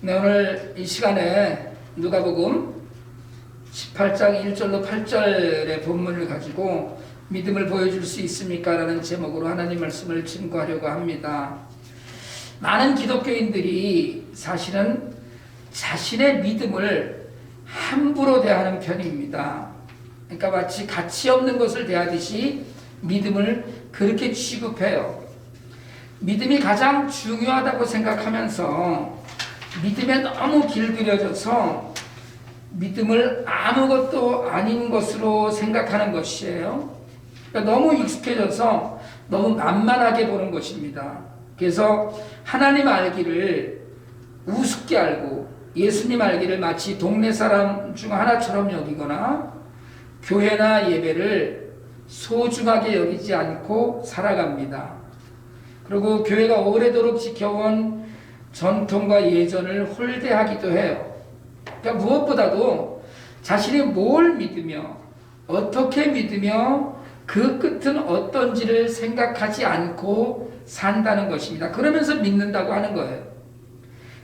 네, 오늘 이 시간에 누가복음 18장 1절로 8절의 본문을 가지고 믿음을 보여줄 수 있습니까? 라는 제목으로 하나님 말씀을 증거하려고 합니다. 많은 기독교인들이 사실은 자신의 믿음을 함부로 대하는 편입니다. 그러니까 마치 가치 없는 것을 대하듯이 믿음을 그렇게 취급해요. 믿음이 가장 중요하다고 생각하면서 믿음에 너무 길들여져서 믿음을 아무것도 아닌 것으로 생각하는 것이에요. 그러니까 너무 익숙해져서 너무 만만하게 보는 것입니다. 그래서 하나님 알기를 우습게 알고 예수님 알기를 마치 동네 사람 중 하나처럼 여기거나 교회나 예배를 소중하게 여기지 않고 살아갑니다. 그리고 교회가 오래도록 지켜온 전통과 예전을 홀대하기도 해요. 그러니까 무엇보다도 자신이 뭘 믿으며 어떻게 믿으며 그 끝은 어떤지를 생각하지 않고 산다는 것입니다. 그러면서 믿는다고 하는 거예요.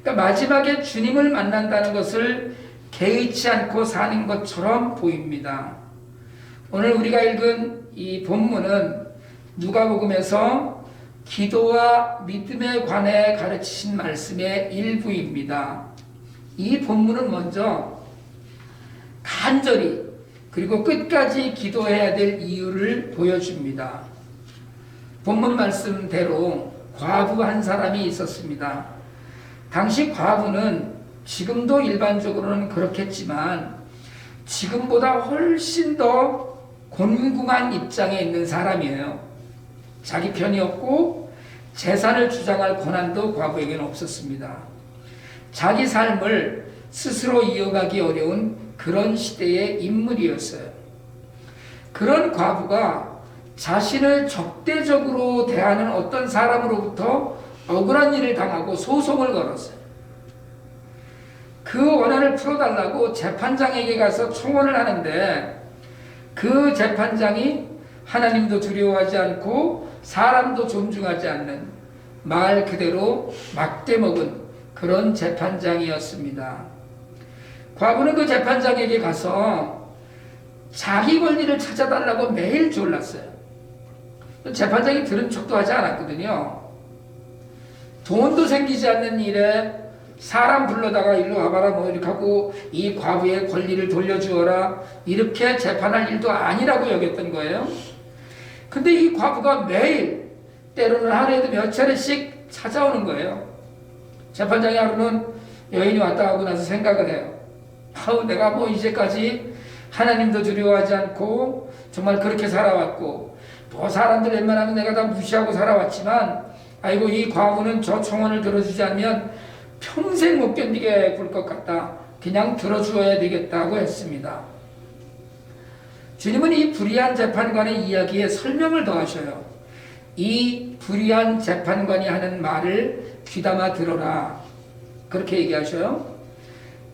그러니까 마지막에 주님을 만난다는 것을 개의치 않고 사는 것처럼 보입니다. 오늘 우리가 읽은 이 본문은 누가복음에서 기도와 믿음에 관해 가르치신 말씀의 일부입니다. 이 본문은 먼저 간절히 그리고 끝까지 기도해야 될 이유를 보여줍니다. 본문 말씀대로 과부 한 사람이 있었습니다. 당시 과부는 지금도 일반적으로는 그렇겠지만 지금보다 훨씬 더 곤궁한 입장에 있는 사람이에요. 자기 편이 없고 재산을 주장할 권한도 과부에게는 없었습니다. 자기 삶을 스스로 이어가기 어려운 그런 시대의 인물이었어요. 그런 과부가 자신을 적대적으로 대하는 어떤 사람으로부터 억울한 일을 당하고 소송을 걸었어요. 그 원한을 풀어달라고 재판장에게 가서 청원을 하는데 그 재판장이 하나님도 두려워하지 않고 사람도 존중하지 않는 말 그대로 막대먹은 그런 재판장이었습니다. 과부는 그 재판장에게 가서 자기 권리를 찾아달라고 매일 졸랐어요. 재판장이 들은 척도 하지 않았거든요. 돈도 생기지 않는 일에 사람 불러다가 일로 와봐라 뭐 이렇게 하고 이 과부의 권리를 돌려주어라 이렇게 재판할 일도 아니라고 여겼던 거예요. 근데 이 과부가 매일 때로는 하루에도 몇 차례씩 찾아오는 거예요. 재판장이 하루는 여인이 왔다 가고 나서 생각을 해요. 내가 뭐 이제까지 하나님도 두려워하지 않고 정말 그렇게 살아왔고 뭐 사람들 웬만하면 내가 다 무시하고 살아왔지만 아이고 이 과부는 저 청원을 들어주지 않으면 평생 못 견디게 굴 것 같다. 그냥 들어주어야 되겠다고 했습니다. 주님은 이 불의한 재판관의 이야기에 설명을 더하셔요. 이 불의한 재판관이 하는 말을 귀담아 들어라. 그렇게 얘기하셔요.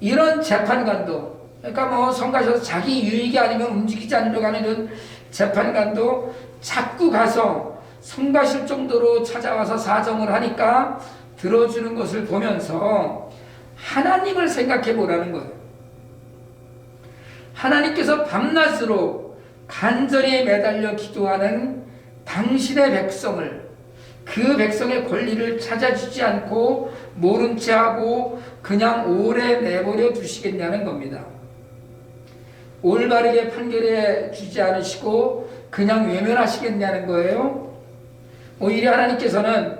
이런 재판관도, 그러니까 뭐 성가셔서 자기 유익이 아니면 움직이지 않으려고 하는 이런 재판관도 자꾸 가서 성가실 정도로 찾아와서 사정을 하니까 들어주는 것을 보면서 하나님을 생각해 보라는 거예요. 하나님께서 밤낮으로 간절히 매달려 기도하는 당신의 백성을, 그 백성의 권리를 찾아주지 않고 모른 채 하고 그냥 오래 내버려 두시겠냐는 겁니다. 올바르게 판결해 주지 않으시고 그냥 외면하시겠냐는 거예요. 오히려 하나님께서는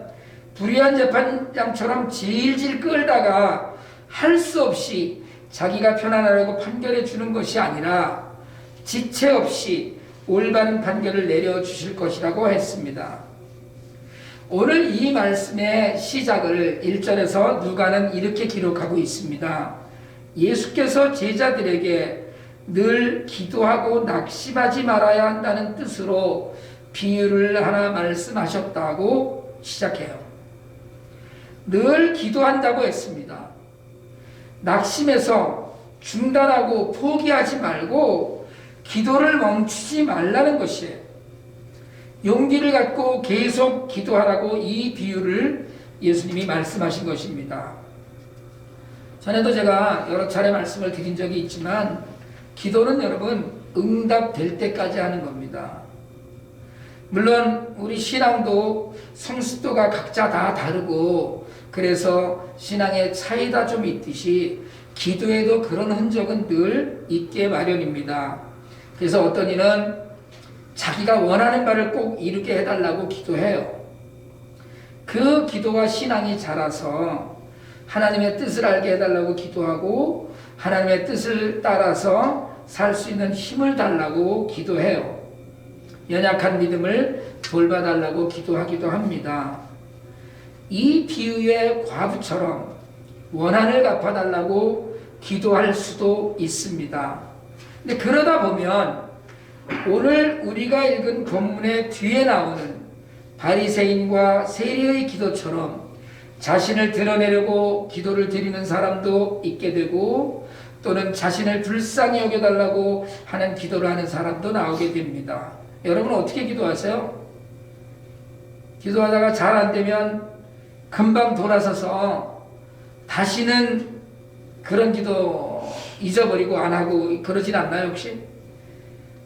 불의한 재판장처럼 질질 끌다가 할 수 없이 자기가 편안하려고 판결해 주는 것이 아니라 지체 없이 올바른 판결을 내려주실 것이라고 했습니다. 오늘 이 말씀의 시작을 1절에서 누가는 이렇게 기록하고 있습니다. 예수께서 제자들에게 늘 기도하고 낙심하지 말아야 한다는 뜻으로 비유를 하나 말씀하셨다고 시작해요. 늘 기도한다고 했습니다. 낙심해서 중단하고 포기하지 말고 기도를 멈추지 말라는 것이에요. 용기를 갖고 계속 기도하라고 이 비유를 예수님이 말씀하신 것입니다. 전에도 제가 여러 차례 말씀을 드린 적이 있지만 기도는 여러분 응답될 때까지 하는 겁니다. 물론 우리 신앙도 성숙도가 각자 다 다르고 그래서 신앙의 차이가 좀 있듯이 기도에도 그런 흔적은 늘 있게 마련입니다. 그래서 어떤 이는 자기가 원하는 바를 꼭 이루게 해달라고 기도해요. 그 기도와 신앙이 자라서 하나님의 뜻을 알게 해달라고 기도하고 하나님의 뜻을 따라서 살 수 있는 힘을 달라고 기도해요. 연약한 믿음을 돌봐달라고 기도하기도 합니다. 이 비유의 과부처럼 원한을 갚아달라고 기도할 수도 있습니다. 근데 그러다 보면 오늘 우리가 읽은 본문의 뒤에 나오는 바리새인과 세리의 기도처럼 자신을 드러내려고 기도를 드리는 사람도 있게 되고 또는 자신을 불쌍히 여겨달라고 하는 기도를 하는 사람도 나오게 됩니다. 여러분 어떻게 기도하세요? 기도하다가 잘 안되면 금방 돌아서서 다시는 그런 기도 잊어버리고 안하고 그러진 않나요 혹시?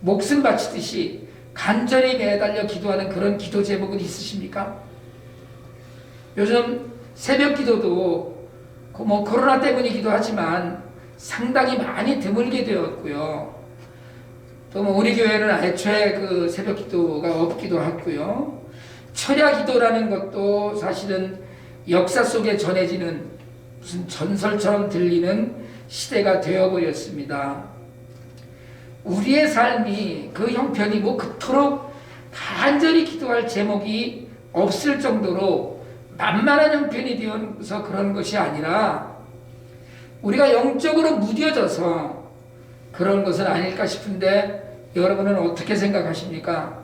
목숨 바치듯이 간절히 매달려 기도하는 그런 기도 제목은 있으십니까? 요즘 새벽 기도도 뭐 코로나 때문이기도 하지만 상당히 많이 드물게 되었고요. 또 뭐 우리 교회는 애초에 그 새벽 기도가 없기도 하고요. 철야 기도라는 것도 사실은 역사 속에 전해지는 무슨 전설처럼 들리는 시대가 되어버렸습니다. 우리의 삶이 그 형편이 뭐 그토록 간절히 기도할 제목이 없을 정도로 만만한 형편이 되어서 그런 것이 아니라 우리가 영적으로 무뎌져서 그런 것은 아닐까 싶은데 여러분은 어떻게 생각하십니까?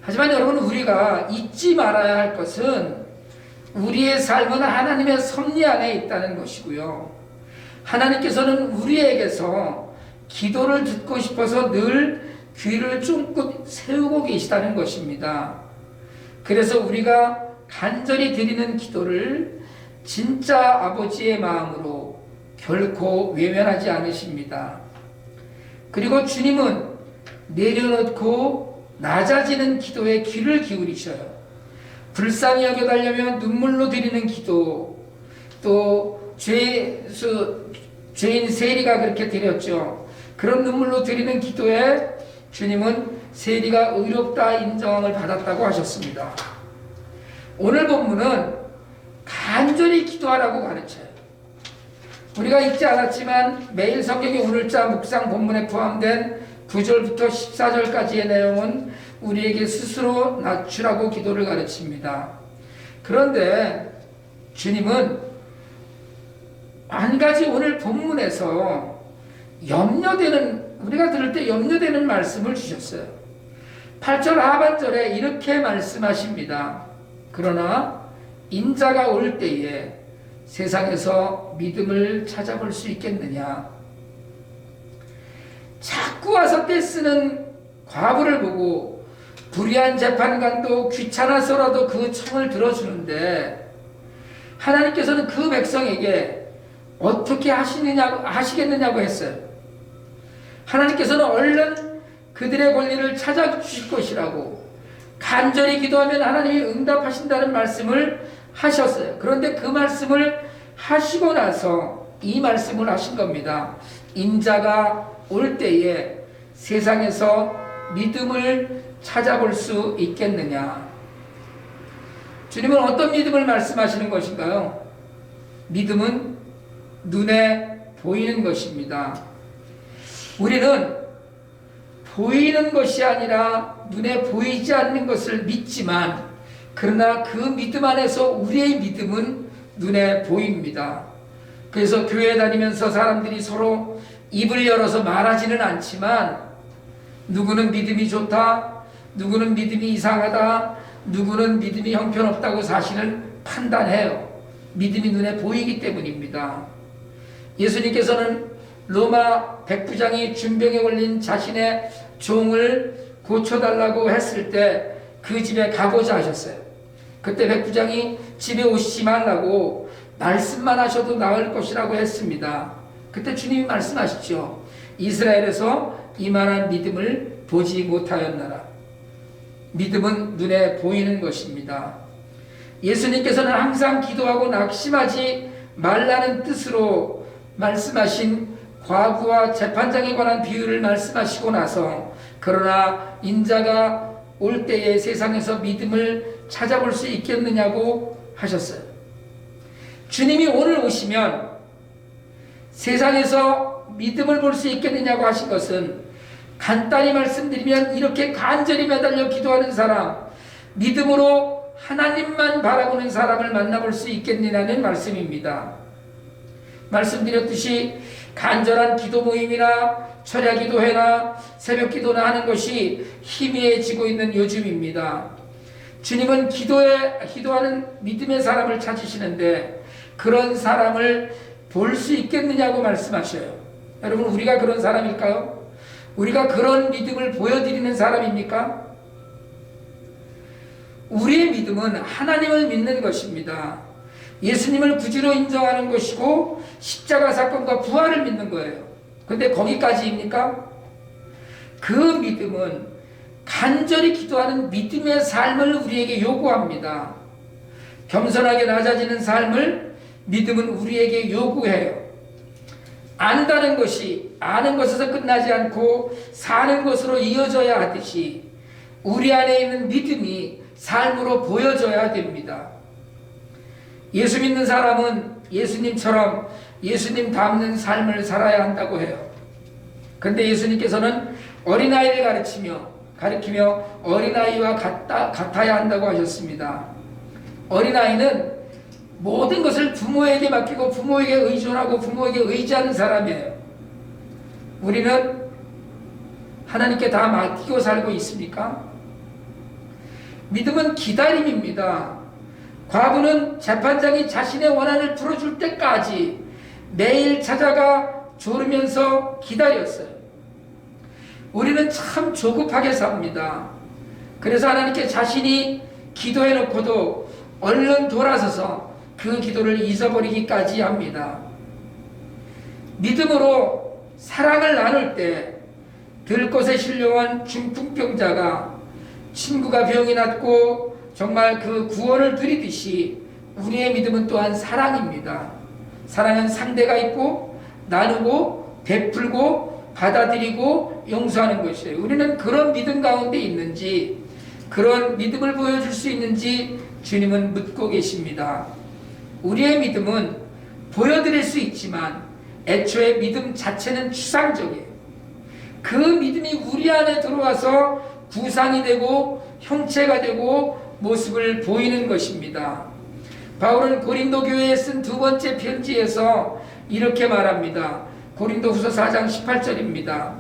하지만 여러분 우리가 잊지 말아야 할 것은 우리의 삶은 하나님의 섭리 안에 있다는 것이고요. 하나님께서는 우리에게서 기도를 듣고 싶어서 늘 귀를 쫑긋 세우고 계시다는 것입니다. 그래서 우리가 간절히 드리는 기도를 진짜 아버지의 마음으로 결코 외면하지 않으십니다. 그리고 주님은 내려놓고 낮아지는 기도에 귀를 기울이셔요. 불쌍히 여겨달라면 눈물로 드리는 기도, 또 죄인 세리가 그렇게 드렸죠. 그런 눈물로 드리는 기도에 주님은 세리가 의롭다 인정을 받았다고 하셨습니다. 오늘 본문은 간절히 기도하라고 가르쳐요. 우리가 읽지 않았지만 매일 성경의 오늘자 묵상 본문에 포함된 9절부터 14절까지의 내용은 우리에게 스스로 낮추라고 기도를 가르칩니다. 그런데 주님은 한 가지 오늘 본문에서 우리가 들을 때 염려되는 말씀을 주셨어요. 8절 하반절에 이렇게 말씀하십니다. 그러나 인자가 올 때에 세상에서 믿음을 찾아볼 수 있겠느냐. 자꾸 와서 떼쓰는 과부를 보고 불의한 재판관도 귀찮아서라도 그 청을 들어주는데 하나님께서는 그 백성에게 어떻게 하시겠느냐고 했어요. 하나님께서는 얼른 그들의 권리를 찾아주실 것이라고 간절히 기도하면 하나님이 응답하신다는 말씀을 하셨어요. 그런데 그 말씀을 하시고 나서 이 말씀을 하신 겁니다. 인자가 올 때에 세상에서 믿음을 찾아볼 수 있겠느냐. 주님은 어떤 믿음을 말씀하시는 것인가요? 믿음은 눈에 보이는 것입니다. 우리는 보이는 것이 아니라 눈에 보이지 않는 것을 믿지만 그러나 그 믿음 안에서 우리의 믿음은 눈에 보입니다. 그래서 교회 다니면서 사람들이 서로 입을 열어서 말하지는 않지만 누구는 믿음이 좋다, 누구는 믿음이 이상하다, 누구는 믿음이 형편없다고 사실은 판단해요. 믿음이 눈에 보이기 때문입니다. 예수님께서는 로마 백부장이 준병에 걸린 자신의 종을 고쳐달라고 했을 때 그 집에 가고자 하셨어요. 그때 백부장이 집에 오시지 말라고 말씀만 하셔도 나을 것이라고 했습니다. 그때 주님이 말씀하시죠. 이스라엘에서 이만한 믿음을 보지 못하였나라. 믿음은 눈에 보이는 것입니다. 예수님께서는 항상 기도하고 낙심하지 말라는 뜻으로 말씀하신 과부와 재판장에 관한 비유를 말씀하시고 나서 그러나 인자가 올 때에 세상에서 믿음을 찾아볼 수 있겠느냐고 하셨어요. 주님이 오늘 오시면 세상에서 믿음을 볼 수 있겠느냐고 하신 것은 간단히 말씀드리면 이렇게 간절히 매달려 기도하는 사람, 믿음으로 하나님만 바라보는 사람을 만나볼 수 있겠느냐는 말씀입니다. 말씀드렸듯이 간절한 기도 모임이나 철야 기도회나 새벽 기도나 하는 것이 희미해지고 있는 요즘입니다. 주님은 기도하는 믿음의 사람을 찾으시는데 그런 사람을 볼 수 있겠느냐고 말씀하셔요. 여러분, 우리가 그런 사람일까요? 우리가 그런 믿음을 보여드리는 사람입니까? 우리의 믿음은 하나님을 믿는 것입니다. 예수님을 구주로 인정하는 것이고 십자가 사건과 부활을 믿는 거예요. 근데 거기까지입니까? 그 믿음은 간절히 기도하는 믿음의 삶을 우리에게 요구합니다. 겸손하게 낮아지는 삶을 믿음은 우리에게 요구해요. 안다는 것이 아는 것에서 끝나지 않고 사는 것으로 이어져야 하듯이 우리 안에 있는 믿음이 삶으로 보여져야 됩니다. 예수 믿는 사람은 예수님처럼 예수님 닮는 삶을 살아야 한다고 해요. 그런데 예수님께서는 어린아이를 가리키며 어린아이와 같아야 한다고 하셨습니다. 어린아이는 모든 것을 부모에게 맡기고 부모에게 의존하고 부모에게 의지하는 사람이에요. 우리는 하나님께 다 맡기고 살고 있습니까? 믿음은 기다림입니다. 과부는 재판장이 자신의 원한을 풀어줄 때까지 매일 찾아가 졸으면서 기다렸어요. 우리는 참 조급하게 삽니다. 그래서 하나님께 자신이 기도해놓고도 얼른 돌아서서 그 기도를 잊어버리기까지 합니다. 믿음으로 사랑을 나눌 때 들것에 신령한 중풍병자가 친구가 병이 났고 정말 그 구원을 드리듯이 우리의 믿음은 또한 사랑입니다. 사랑은 상대가 있고 나누고 베풀고 받아들이고 용서하는 것이에요. 우리는 그런 믿음 가운데 있는지, 그런 믿음을 보여줄 수 있는지 주님은 묻고 계십니다. 우리의 믿음은 보여드릴 수 있지만 애초에 믿음 자체는 추상적이에요. 그 믿음이 우리 안에 들어와서 구상이 되고 형체가 되고 모습을 보이는 것입니다. 바울은 고린도 교회에 쓴 두 번째 편지에서 이렇게 말합니다. 고린도후서 4장 18절입니다.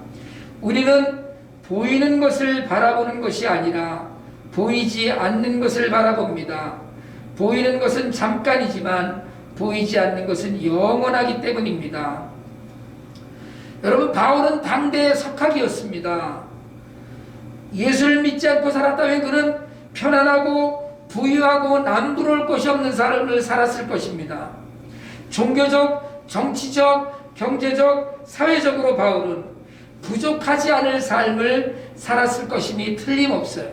우리는 보이는 것을 바라보는 것이 아니라 보이지 않는 것을 바라봅니다. 보이는 것은 잠깐이지만 보이지 않는 것은 영원하기 때문입니다. 여러분, 바울은 당대의 석학이었습니다. 예수를 믿지 않고 살았다면 그는 편안하고 부유하고 남부러울 것이 없는 삶을 살았을 것입니다. 종교적, 정치적, 경제적, 사회적으로 바울은 부족하지 않을 삶을 살았을 것임이 틀림없어요.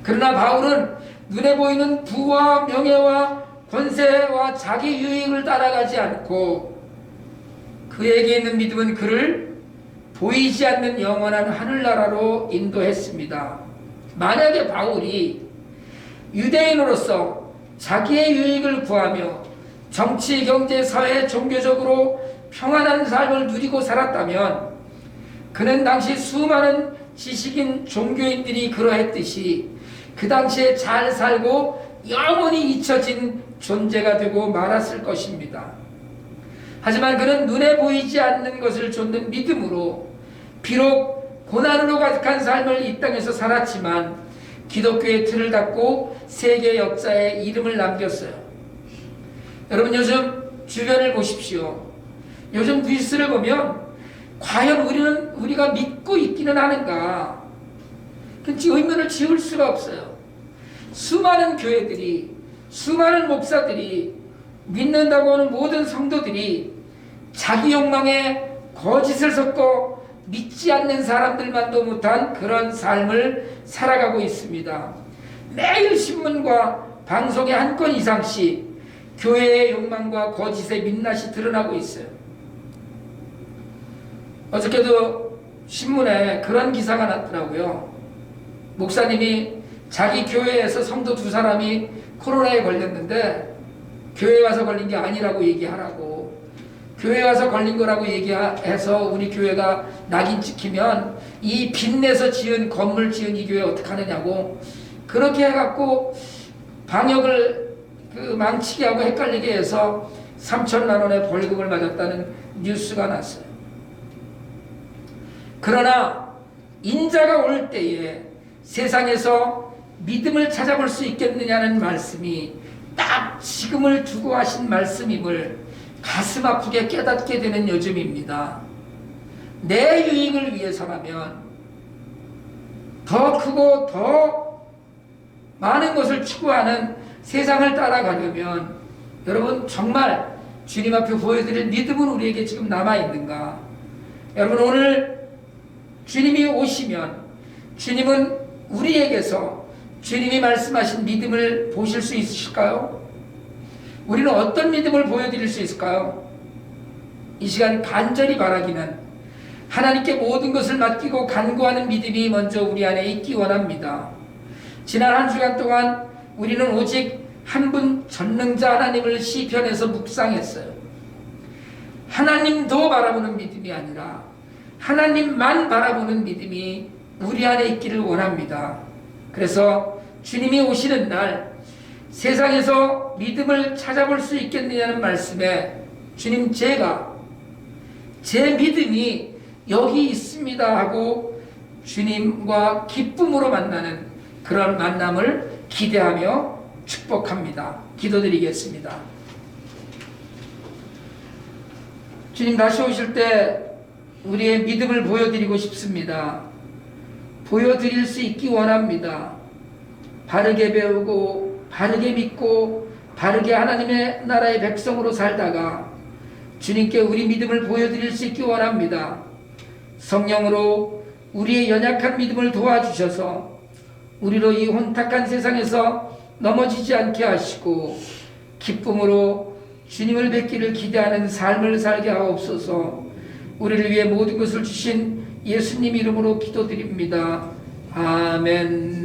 그러나 바울은 눈에 보이는 부와 명예와 권세와 자기 유익을 따라가지 않고 그에게 있는 믿음은 그를 보이지 않는 영원한 하늘나라로 인도했습니다. 만약에 바울이 유대인으로서 자기의 유익을 구하며 정치, 경제, 사회, 종교적으로 평안한 삶을 누리고 살았다면 그는 당시 수많은 지식인 종교인들이 그러했듯이 그 당시에 잘 살고 영원히 잊혀진 존재가 되고 말았을 것입니다. 하지만 그는 눈에 보이지 않는 것을 좇는 믿음으로 비록 고난으로 가득한 삶을 이 땅에서 살았지만 기독교의 틀을 닫고 세계 역사에 이름을 남겼어요. 여러분, 요즘 주변을 보십시오. 요즘 뉴스를 보면 과연 우리가 믿고 있기는 하는가? 의문을 지울 수가 없어요. 수많은 교회들이, 수많은 목사들이 믿는다고 하는 모든 성도들이 자기 욕망에 거짓을 섞고 믿지 않는 사람들만도 못한 그런 삶을 살아가고 있습니다. 매일 신문과 방송에 한 건 이상씩 교회의 욕망과 거짓의 민낯이 드러나고 있어요. 어저께도 신문에 그런 기사가 났더라고요. 목사님이 자기 교회에서 성도 2사람이 코로나에 걸렸는데 교회에 와서 걸린 게 아니라고 얘기하라고, 교회에 와서 걸린 거라고 얘기해서 우리 교회가 낙인 찍히면 이 빚내서 지은 건물 지은 이 교회 어떡하느냐고 그렇게 해갖고 방역을 망치게 하고 헷갈리게 해서 3천만 원의 벌금을 맞았다는 뉴스가 났어요. 그러나 인자가 올 때에 세상에서 믿음을 찾아볼 수 있겠느냐는 말씀이 딱 지금을 두고 하신 말씀임을 가슴 아프게 깨닫게 되는 요즘입니다. 내 유익을 위해서라면, 더 크고 더 많은 것을 추구하는 세상을 따라가려면 여러분 정말 주님 앞에 보여드릴 믿음은 우리에게 지금 남아있는가? 여러분 오늘 주님이 오시면 주님은 우리에게서 주님이 말씀하신 믿음을 보실 수 있으실까요? 우리는 어떤 믿음을 보여드릴 수 있을까요? 이 시간 간절히 바라기는 하나님께 모든 것을 맡기고 간구하는 믿음이 먼저 우리 안에 있기 원합니다. 지난 한 주간 동안 우리는 오직 한 분 전능자 하나님을 시편에서 묵상했어요. 하나님도 바라보는 믿음이 아니라 하나님만 바라보는 믿음이 우리 안에 있기를 원합니다. 그래서 주님이 오시는 날 세상에서 믿음을 찾아볼 수 있겠느냐는 말씀에 주님 제가 제 믿음이 여기 있습니다 하고 주님과 기쁨으로 만나는 그런 만남을 기대하며 축복합니다. 기도드리겠습니다. 주님 다시 오실 때 우리의 믿음을 보여드리고 싶습니다. 보여드릴 수 있기 원합니다. 바르게 배우고 바르게 믿고 바르게 하나님의 나라의 백성으로 살다가 주님께 우리 믿음을 보여드릴 수 있기 원합니다. 성령으로 우리의 연약한 믿음을 도와주셔서 우리로 이 혼탁한 세상에서 넘어지지 않게 하시고 기쁨으로 주님을 뵙기를 기대하는 삶을 살게 하옵소서. 우리를 위해 모든 것을 주신 예수님 이름으로 기도드립니다. 아멘.